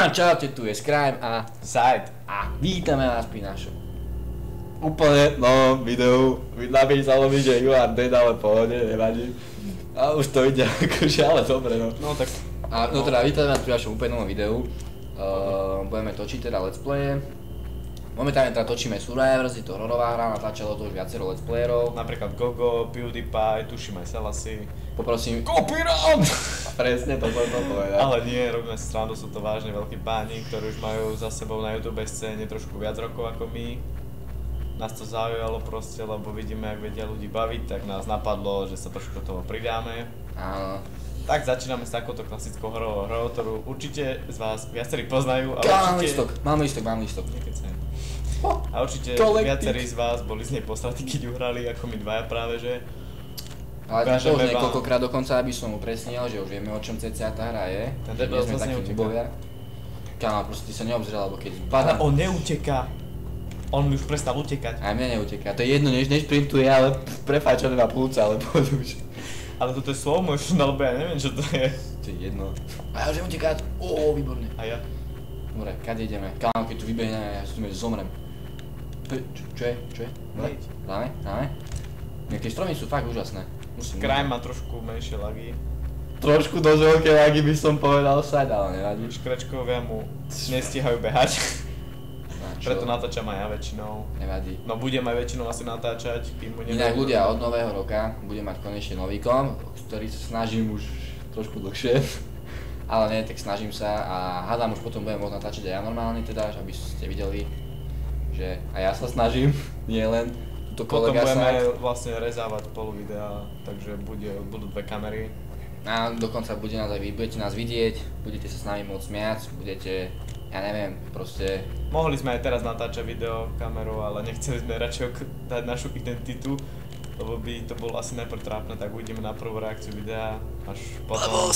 Čaute, tu je Scrime a Side. A vítame vás pri našom Úplne novom videu. Napísalo mi, že you are dead, ale pohode, nevadí. A už to ide akože, ale dobre no. No tak, no teda vítame vás pri našom úplne novom videu. Budeme točiť teda let's playe. Momentálne teda točíme Survivors, je to hororová hra, natáčalo to už viacero let's playerov. Napríklad Gogo, PewDiePie, tuším aj Selassie. Poprosím... Copyright! Presne, to povedať. Ale nie, robíme si srandu, sú to vážne veľkí páni, ktorí už majú za sebou na YouTube scéne trošku viac rokov ako my. Nás to zaujalo proste, lebo vidíme, ak vedia ľudí baviť, tak nás napadlo, že sa trošku toho pridáme. Áno. Tak začíname s takouto klasickou hrovou, ktorú určite z vás viacerí poznajú. Mám listok. A určite viacerí z vás boli z nej posratí, keď ju hrali, ako my dvaja práve, že? Ale to už niekoľkokrát dokonca, aby som upresnil, že už vieme, o čom cca tá hra je. Ten debil zase neuteká. Kámo, proste ty sa neobzrel, lebo keď padá... On neuteká. On mi už prestal utekať. Aj mňa neuteká, to je jedno, než sprintuje, ale prefáčané má plúca, ale poď už. Ale toto je slow motion, alebo ja neviem, čo to je. To je jedno. A ja už uteká, výborne. A ja? Dobre, kade ideme? Kámo, keď tu vybehneme, ja si tu zomrem. Čo je? Dobre, dáme? Tie stromy sú fakt úžasné. Scrime má trošku menšie lagy. Trošku dosť veľké lagy by som povedal side, ale nevadí. Škrečkovia mu nestíhajú behať. Preto natáčam aj ja väčšinou. Nevadí. No budem aj väčšinou asi natáčať, kým mu Inak ľudia, od nového roka budem mať konečne nový kom, ktorý sa snažím už trošku dlhšie. Ale nie, tak snažím sa a hádam už potom budem môcť natáčať aj ja normálne teda, aby ste videli, že aj ja sa snažím, nie len to kolega sa. Potom budeme vlastne rezávať polu videa, takže budú dve kamery. A dokonca budete nás vidieť, budete sa s nami môcť smiať, budete, ja neviem, proste... Mohli sme aj teraz natáčať video kamerou, ale nechceli sme radšej dať našu identitu, lebo by to bolo asi najprv trápne, tak uvidíme na prvú reakciu videa, až potom...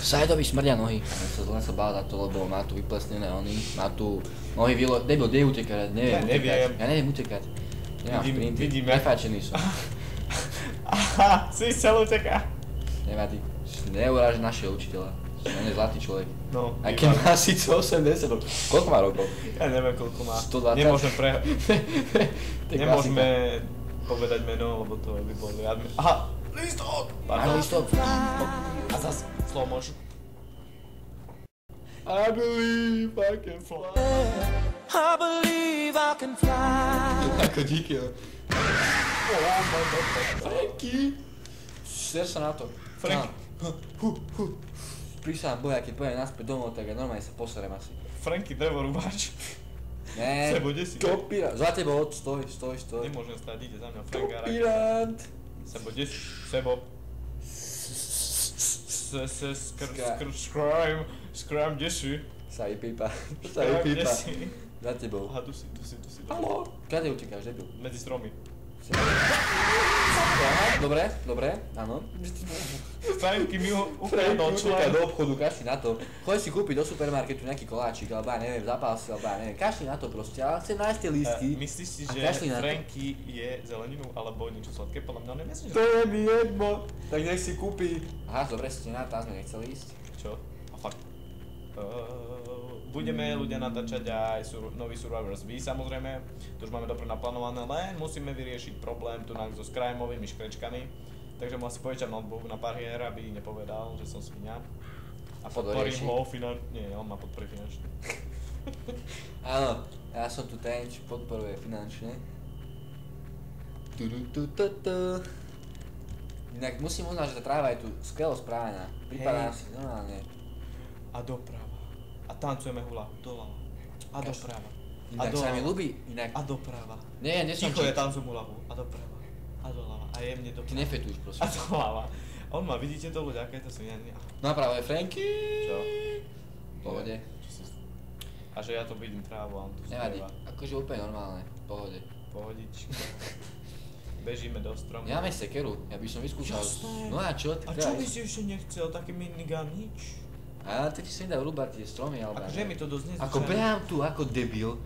Sajdovi smrdia nohy, len sa bál za to, lebo má tu vyplesnené ony, má tu nohy debil, kde utekať, neviem. Ja neviem utekať. Nemám sprinty, prefáčený som. Aha, si chcel uteká. Nevadí, neuráž našeho učiteľa, on je zlatý človek. No, aj keď má síce 80 rokov, koľko má rokov? Ja neviem koľko má, 120? Nemôžeme povedať meno, lebo to by bol riadne. Aha, listok! A zas slow motion. I believe I can fly. I believe I can fly. Ako díky, jo. Franky! Ser sa na to. Franky. Prísam boja, keď pojem naspäť domov, tak ja normálne sa poserem asi. Franky, drevorúbač. Ne, Sebo, kde si? Kopírant. Za tebou, stoj. Nemôžem stáť, ide za mňa Franka. Kopírant. Sebo, kde si? Sebo. Scrime, kde si? Sa vypípa. Kde si? Za tebou. Aha, tu si. Haló? Kade utekáš, debil? Medzi stromy. Dobre, áno. Franky mi ho ukradol Utekaj do obchodu, kašli na to. Choď si kúpiť do supermarketu nejaký koláčik, alebo ja neviem, zapál si, alebo ja neviem, kašli na to proste, ale chcem nájsť tie lístky. Myslíš si, že Franky je zeleninu alebo niečo sladké? Podľa mňa nemyslíš, že... To je mi jedno, tak nech si kúpi. Aha, dobre, stena, tam sme nechceli ísť. Čo? A fakt. Budeme ľudia natáčať aj nový Survivors V, samozrejme. To už máme dobre naplánované, len musíme vyriešiť problém tu so Scrimeovými škrečkami. Takže mu asi požičam notebook na pár hier, aby nepovedal, že som svinia. A podporím ho finančne. Nie, on má podpory finančne. Áno, ja som tu ten, čo podporuje finančne. Inak musím uznať, že tá tráva je tu skvelo správená. Vypadá si normálne. A doprava. A tancujeme hula doľava. A doprava. Inak sa mi ľúbi, inak... A doprava. Nie, nesom ticho je tancujem hulavu. A doprava. A doľava. A jemne doprava. Ty nefetuješ, prosím. A doľava. On má, vidíte to ľudia, aké to sú ja. Napravo je Franky. Čo? Pohode. A že ja to vidím trávu a on tu nevadí, akože úplne normálne, pohode. Pohodička. Bežíme do stromu. Nemáme sekeru, ja by som vyskúšal. No a čo? A čo by si ešte nechcel? Taký minigun, nič? A ty si nedajú rúbať tie stromy, alebo... Akože mi to dosť nezvyčajné. Ako behám tu ako debil.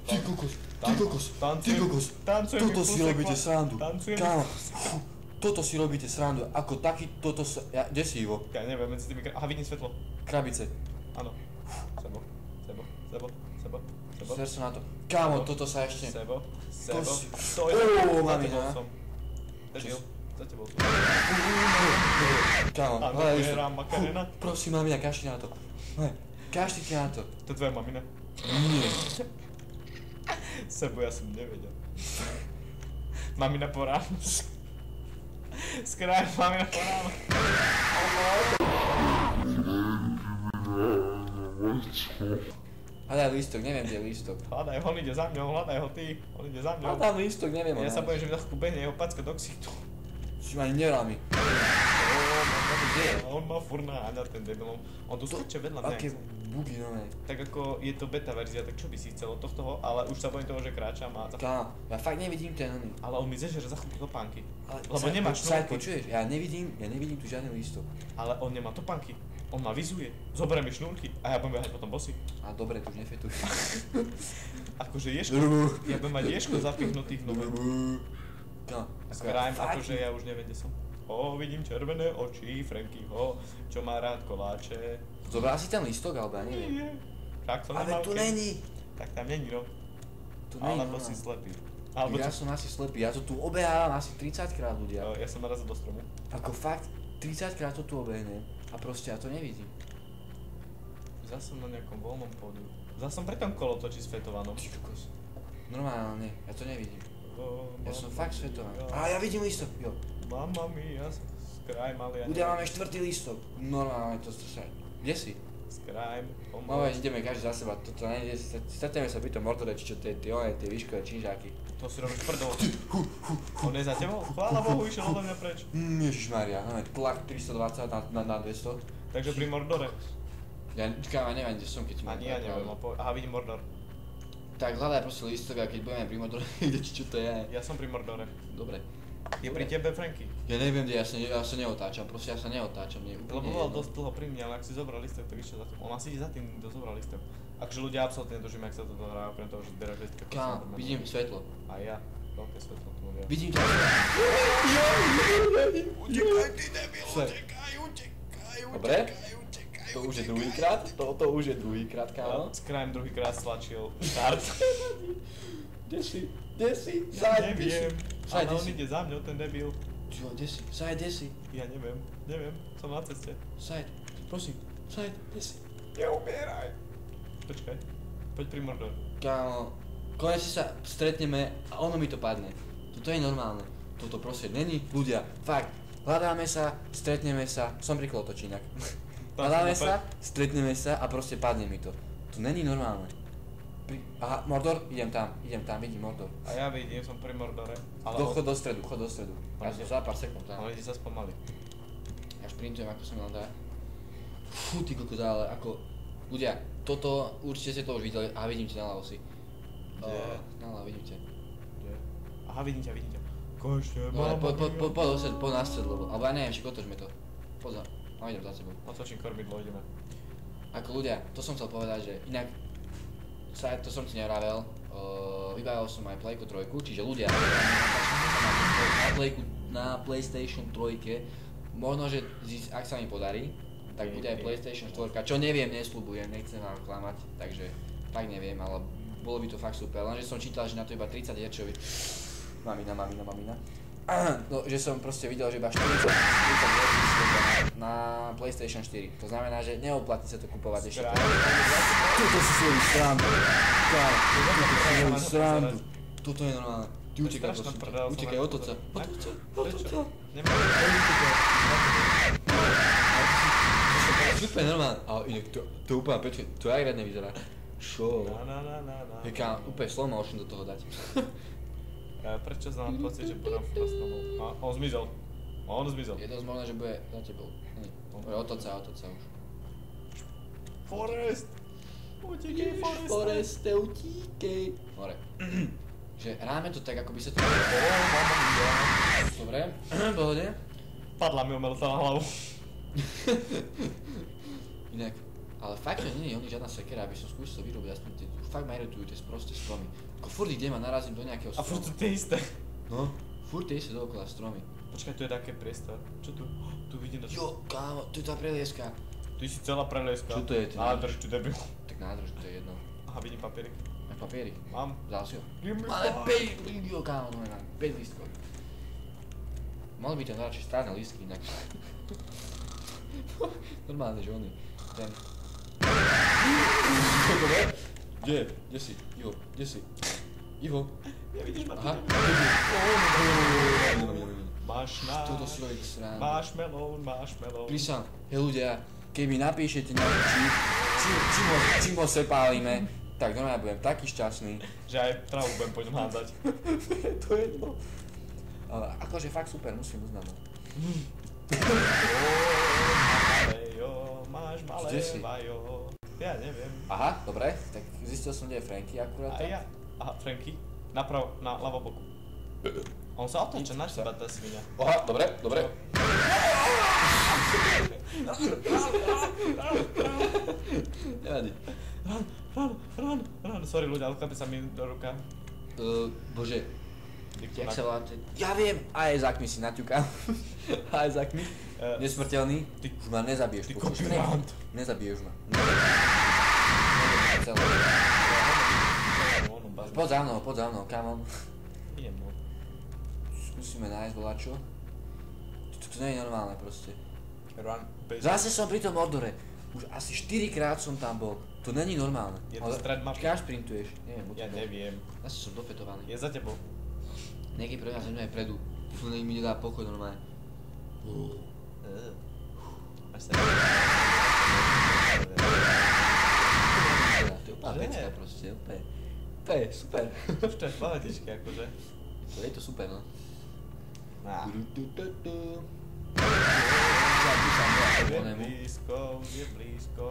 Ty kokos. Toto si robíte srandu. Kámo. toto si robíte srandu, ako taký, toto sa, kde si Ivo? Ja neviem, medzi tými aha, vidím svetlo. Krabice. Áno. Sebo. Ser sa na to. Kámo, toto sa ešte... Sebo. To je... mamina. Debil. Za tebou som. Kámo, Áno, hľadaj to je isto. rám Makarena. Prosím, mamina, kašli na to. Kašlite na to. To je tvoja mamina. Nie. Sebo, ja som nevedel. Mamina po ráno. Skraj, mamina po ráno. Hľadaj lístok, neviem, kde je lístok. Hľadaj ho, on ide za mňou, hľadaj ho ty. On ide za mňou. Hľadám lístok, neviem. Ja sa bojím, že mi za chvíľu behne jeho packa do ksichtu. Čiže ma ani nevral mi. On má furt naháňať ten debil. On tu skáče vedľa mňa. Aké bugy, no ne. Tak ako je to beta verzia, tak čo by si chcel od tohto, ale už sa bojím toho, že kráčam a... Kámo, ja fakt nevidím ten oný. Ale on mi zežere za chvíľu topánky. Ale Lebo nemá Saj, šnúrky. počuješ, ja nevidím tu žiadny lístok. Ale on nemá topánky. On ma vizuje. Zoberie mi šnúrky a ja budem behať potom bosy. A dobre, tu už nefetuj. Akože ješko, ja budem mať ješko zapichnutých v nohe. No, Skrajm, akože ja už neviem, kde som. Vidím červené oči Frankyho, čo má rád koláče. zobral si ten lístok, alebo ja neviem. Nie. Tak som Ale nemal tu keď- není. Tak tam není, no. Tu není, Alebo no. si slepý. Alebo Ja čo? som asi slepý, ja to tu obehávam asi 30 krát ľudia. Ja som narazil do stromu. Ako fakt, 30 krát to tu obehnem a proste ja to nevidím. Zas som na nejakom voľnom pódiu. Zas som pri tom kolotoči s fetovanom. Ty kokos. Normálne, ja to nevidím. Ja som Mamma fakt svetovaný. mia. A ja vidím lístok, jo. Mamma mia, Skrajm, ale ja Ľudia, máme štvrtý lístok. Normálne, to sa... Kde si? Skrajm, No veď ideme každý za seba, toto nejde, stretneme sa pri tom Mordore, či čo tie výškové činžáky. To si robíš prdol. On je za tebou? Chvála Bohu, išiel odo mňa preč. Ježišmaria, máme tlak 320 na 200. Takže pri Mordore. Ja neviem, kde som, keď ti Ani ja neviem, aha, vidím Mordor. Tak hľadaj proste lístok a keď budeme pri Mordore, ide či čo to je. Ja som pri Mordore. Dobre. Je pri tebe, Franky? Ja neviem, kde ja sa neotáčam, proste ja sa neotáčam, nie Lebo bol dosť dlho pri mne, ale ak si zobral listok, tak išiel za tým. On asi ide za tým, kto zobral listok. Akože ľudia absolútne netužím, jak sa toto hrá, okrem toho, že zberaš listok. Vidím svetlo. A ja. Veľké svetlo tu ľudia. Vidím ťa. Utekaj, ty debil, Sve. utekaj. Dobre. To už je druhýkrát, to už je druhýkrát, kámo. Skrajm druhýkrát stlačil štart. Kde si? Kde si? Ja neviem, Saj, ale kde on si? ide za mňou, ten debil. Čo, kde si? Sajd, kde si? Ja neviem, som na ceste. Sajd, prosím, Sajd, kde si? Neumieraj. Počkaj, poď pri Mordor. Kámo, konečne sa stretneme a ono mi to padne. Toto je normálne. Toto proste není, ľudia, fakt. Hľadáme sa, stretneme sa, som pri klotoči inak. Hľadáme sa, stretneme sa a proste padne mi to. To není normálne. Aha, Mordor, idem tam, vidím Mordor. A ja vidím, som pri Mordore. Ale Chod do stredu. Ja som za pár sekúnd tam. on ide sa spomaly. Ja šprintujem, ako sa mi len dá. Fú, ty kokos, ale ako... Ľudia, toto, určite ste to už videli, aha, vidím ťa, naľavo si. Kde? Naľavo, vidím ťa. Aha, vidím ťa. Konečne, No, mama poď na stred, lebo, alebo ja neviem, či otočme to. Poď za, no idem za sebou. Otočím kormidlo, ideme. Ako ľudia, to som chcel povedať, že inak, to som ti nevravel, vybavil som aj Playku 3, čiže ľudia, na PlayStation 3, možno, že ak sa mi podarí, tak bude aj PlayStation 4, čo neviem, nesľubujem, nechcem vám klamať, takže fakt neviem, ale bolo by to fakt super, lenže som čítal, že na to iba 30 Hz. Mamina. No, že som proste videl, že iba 40 Hz na PlayStation 4, to znamená, že neoplatí sa to kupovať ešte. Toto si svoju srandu. Toto je normálne. Ty utekaj, prosím ťa. Utekaj, otoč sa. Super normálne. Ale inak to úplne pečne, to aj riadne vyzerá. Čo? Jaká úplne slow motion do toho dať. Prečo znám pocit, že podám flasnomou? A on zmizol. Je dosť možné, že bude za tebou. Otoč sa už. Forest! Utekej, Forest! Foreste, utíkej. More. Že hráme to tak, ako by sa to... Dobre, pohode. Padla mi umelca na hlavu. Inak, ale fakt, že nie je žiadna sekera, aby som skúsil vyrobiť aspoň tie, fakt ma iritujú tie sprosté stromy. Ako furt ide ma narazím do nejakého A stromu. furt sú tie isté. No, furt tie isté dookola stromy. Počkaj, tu je také priestor. Čo tu? Tu vidím to. Jo, kámo, tu je tá prelieska. Tu si celá prelieska. Čo to je? Nádrž, tu debil. Tak nádrž, to je jedno. Aha, vidím papierik. Máš papierik? Mám. Vzal si ho. Give me Ale five. 5, jo, kámo, no mám 5 lístkov. Mohli by tam radšej strávne lístky inak. Normálne, že oni. Ten. Kde si? Ivo, kde si? Ivo. Nevidíš ma tu? Aha. Máš Toto si robí sranda. Máš melón, máš melón. Prísam, hej ľudia, keď mi napíšete nejaký čím ho sepálime, tak normálne budem taký šťastný. Že aj travu budem poďom hádzať. To je jedno. Ale akože fakt super, musím uznať. Máš malé Kde si? vajo. Ja neviem. Aha, dobre, tak zistil som, kde je Franky akurát. A ja. Aha, Franky. Napravo, na ľavo boku. On sa otáča na teba, tá svinia. Aha, dobre, dobre. Nevadí. Run. Sorry ľudia, ale sa mi do ruka. Bože, Diktu jak na- sa volá? Ja viem, Isaac mi si naťukal. Isaac mi. Nesmrteľný. ty- Už ma nezabiješ. ty počuť. kopirant. Nezabiješ ma. Onu bazmu. Poď za mnou, come on. Idem, no. Skúsime nájsť volačo. To nie je normálne proste. Run. Bez... Zase som pri tom Mordore. Už asi 4 krát som tam bol. To není normálne. Je to stred mapy. Káž sprintuješ. Neviem, Ja neviem. Zase som dofetovaný. Je za tebou. Nieký pre mňa ze mňa je predu. To mi nedá pokoj normálne. Máš sa... To je úplná Že? pecka proste, úplne. To je super. Už to je v pohodičke, akože. To je to super, no. Á. Je blízko, je blízko.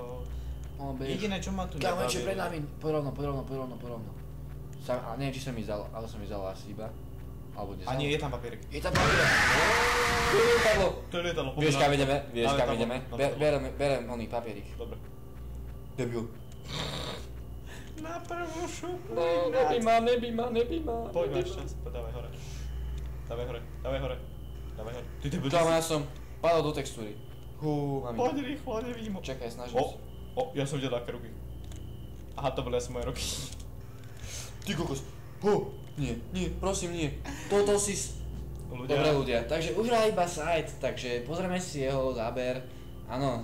Jediné, čo ma tu Kámo, ešte pred nebavilo... nami. Poď rovno. A neviem, či som mi vzal, ale som mi vzal asi iba. Alebo nezal. A nie, je tam papierik. Je tam papier. To je lietadlo. To je lietadlo. Vieš, kam ideme? Na lietadlo. Berem oný papierik. Dobre. Debil. Na prvú šupu. Nebí ma. Poď, máš čas. Poď, dávaj hore. Dávaj hore. Ty debil, Kámo, ja som padol do textúry. Mami. Poď rýchlo, nevidím ho. Čakaj, snažím sa. Ja som videl také ruky. Aha, to boli asi moje ruky. Ty kokos. Nie, prosím, nie. Toto si... Ľudia. Dobre ľudia, takže už hrá iba side, takže pozrieme si jeho záber. Áno.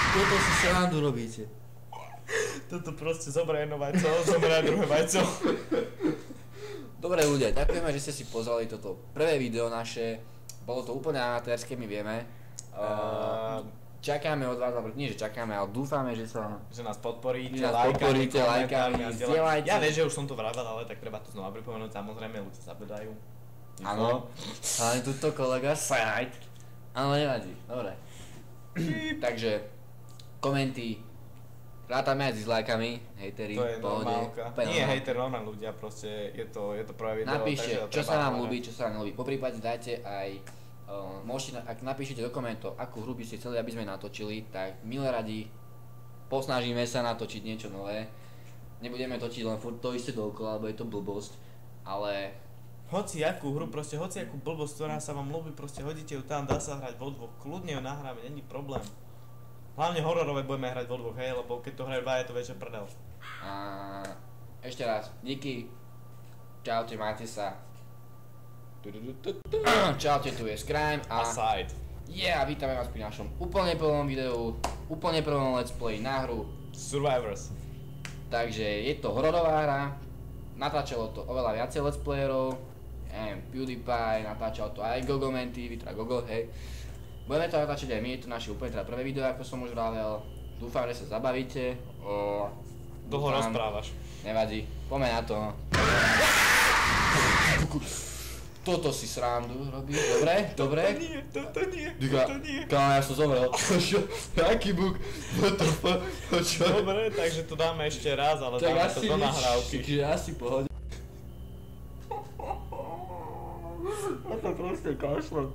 Toto si srandu robíte. Toto proste zoberie jedno vajco, zoberie druhé vajco. Dobre ľudia, ďakujeme, že ste si pozreli toto prvé video naše. Bolo to úplne amatérske, my vieme. Čakáme od vás, alebo nie že čakáme, ale dúfame, že sa... Že nás podporíte, Že nás podporíte, lajkami, zdieľajte. Ja viem, že už som to vravel, ale tak treba to znova pripomenúť, samozrejme, ľudia zabedajú. Áno, ale tuto kolega side. Ale nevadí, dobre. Takže, komenty, rátame aj s dislajkami, hejteri, To je pohode. normálka. úplne Nie normálne. hejter, normálne ľudia, proste je to prvé video. Napíšte, takže čo treba sa vám hlavne- ľúbi, čo sa vám nelúbi. Poprípade dajte aj, môžete, ak napíšete do komentov, akú hru by ste chceli, aby sme natočili, tak milé radi, posnažíme sa natočiť niečo nové. Nebudeme točiť len furt to isté dookola, lebo je to blbosť, ale Hoci akú hru, proste hoci akú blbosť, ktorá sa vám ľúbi, proste hodíte ju tam, dá sa hrať vo dvoch, kľudne ju nahráme, není problém. Hlavne hororové budeme hrať vo dvoch, hej, lebo keď to hrajú dva, je to väčšie prdel. a ešte raz, díky, čaute, majte sa. Čaute, tu je Scrime a Aside. vítame vás pri našom úplne prvom videu, úplne prvom let's play na hru. Survivors. Takže je to hororová hra, natáčalo to oveľa viacej let's playerov, PewDiePie, natáčal to aj Gogoman TV, teda Gogo, hej. Budeme to natáčať aj my, je to naše úplne teda prvé video, ako som už vravel. Dúfam, že sa zabavíte. Dlho Dúfam. rozprávaš. Nevadí, poďme na to. Toto si srandu robíš, dobre? Toto nie. Kámo, ja som zomrel. Aký buk? What the fuck? Čo? Dobre, takže to dáme ešte raz, ale dáme to do nahrávky. Takže asi pohode. Ja to proste kašľam.